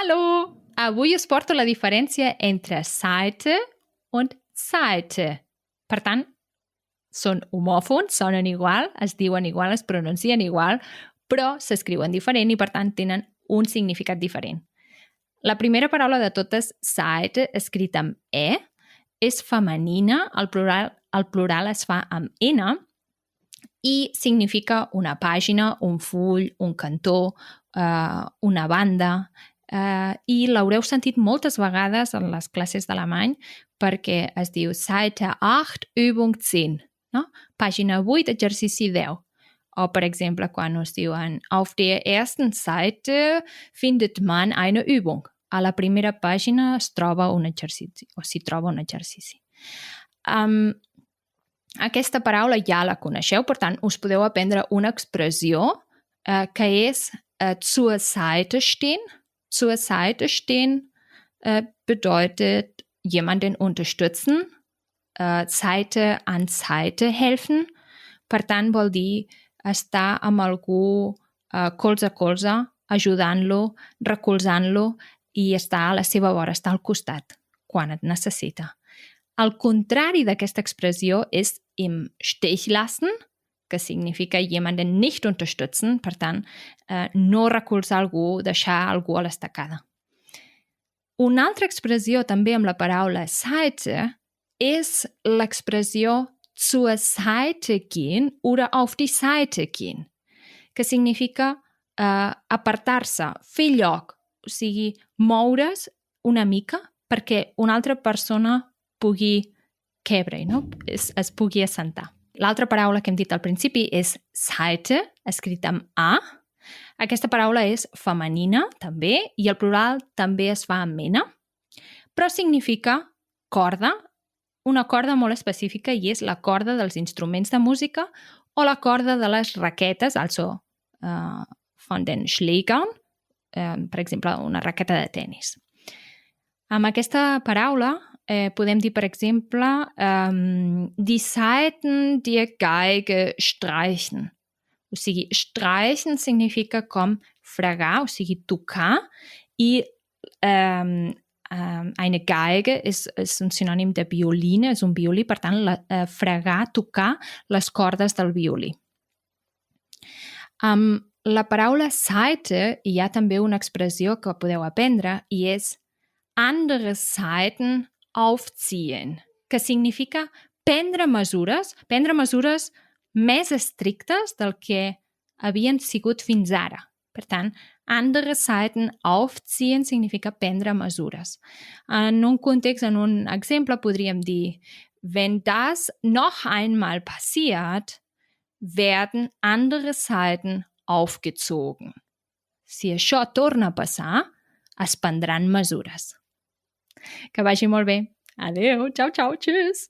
Hallo! Avui us porto la diferència entre Seite und Seite. Per tant, són homòfons, sonen igual, es diuen igual, es pronuncien igual, però s'escriuen diferent i, per tant, tenen un significat diferent. La primera paraula de totes, Seite, escrita amb E, és femenina, el plural es fa amb N i significa una pàgina, un full, un cantó, una banda, i l'haureu sentit moltes vegades en les classes d'alemany perquè es diu Seite 8, Übung 10, no? Pàgina 8, exercici 10. O, per exemple, quan us diuen auf der ersten Seite findet man eine Übung. A la primera pàgina es troba un exercici, o s'hi troba un exercici. Aquesta paraula ja la coneixeu, per tant, us podeu aprendre una expressió que és zur Seite stehen. Zur Seite stehen bedeutet jemanden unterstützen, Seite an Seite helfen. Per tant, vol dir estar amb algú colze a colze, ajudant-lo, recolzant-lo i estar a la seva vora, estar al costat quan et necessita. El contrari d'aquesta expressió és im Stich lassen, que significa jemanden nicht unterstützen, per tant, no recolzar algú, deixar algú a l'estacada. Una altra expressió també amb la paraula Seite és l'expressió zur Seite gehen oder auf die Seite gehen, que significa apartar-se, fer lloc, o sigui, moure's una mica perquè una altra persona pugui quebre, no? es pugui assentar. L'altra paraula que hem dit al principi és Seite, escrita amb A. Aquesta paraula és femenina, també, i el plural també es fa amb N, però significa corda, una corda molt específica i és la corda dels instruments de música o la corda de les raquetes, also von den Schlägern, per exemple, una raqueta de tenis. Amb aquesta paraula podem dir, per exemple, die Saiten der Geige streichen. O sigui, streichen significa com fregar, o sigui, tocar, i eine Geige és un sinònim de violina, és un violí, per tant, fregar, tocar les cordes del violí. Amb la paraula Seite hi ha també una expressió que podeu aprendre i és andere Seiten aufziehen, que significa prendre mesures més estrictes del que havien sigut fins ara. Per tant, andere Seiten aufziehen significa prendre mesures. En un context, en un exemple, podríem dir wenn das noch einmal passiert, werden andere Seiten aufgezogen. Si això torna a passar, es prendran mesures. Que vagi molt bé. Adéu, ciao, ciao, tschüss.